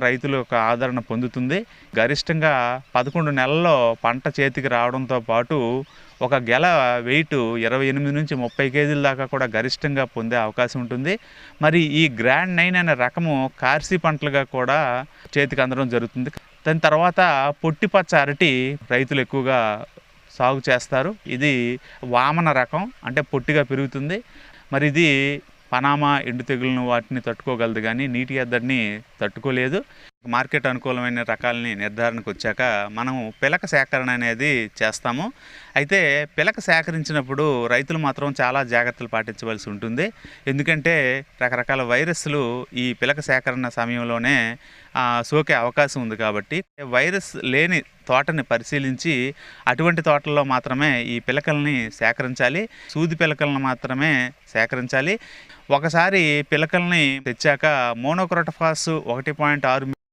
రైతుల యొక్క ఆదరణ పొందుతుంది. గరిష్టంగా 11 నెలల్లో పంట చేతికి రావడంతో పాటు ఒక గెల వెయిట్ 28 నుంచి 30 కేజీల దాకా కూడా గరిష్టంగా పొందే అవకాశం ఉంటుంది. మరి ఈ గ్రాండ్ 9 అనే రకము కార్సీ పంటలుగా కూడా చేతికి అందడం జరుగుతుంది. దాని తర్వాత పొట్టిపచ్చ అరటి రైతులు ఎక్కువగా సాగు చేస్తారు. ఇది వామన రకం, అంటే పొట్టిగా పెరుగుతుంది. మరి ఇది పనామా ఎండు తెగులను వాటిని తట్టుకోగలదు, కానీ నీటి ఎద్దడిని తట్టుకోలేదు. మార్కెట్ అనుకూలమైన రకాలని నిర్ధారణకు వచ్చాక మనం పిలక సేకరణ అనేది చేస్తాము. అయితే పిలక సేకరించినప్పుడు రైతులు మాత్రం చాలా జాగ్రత్తలు పాటించవలసి ఉంటుంది. ఎందుకంటే రకరకాల వైరస్లు ఈ పిలక సేకరణ సమయంలోనే సోకే అవకాశం ఉంది. కాబట్టి వైరస్ లేని తోటని పరిశీలించి అటువంటి తోటల్లో మాత్రమే ఈ పిలకల్ని సేకరించాలి. సూది పిలకలను మాత్రమే సేకరించాలి. ఒకసారి పిలకల్ని తెచ్చాక మోనోక్రోటోఫాస్ 1.6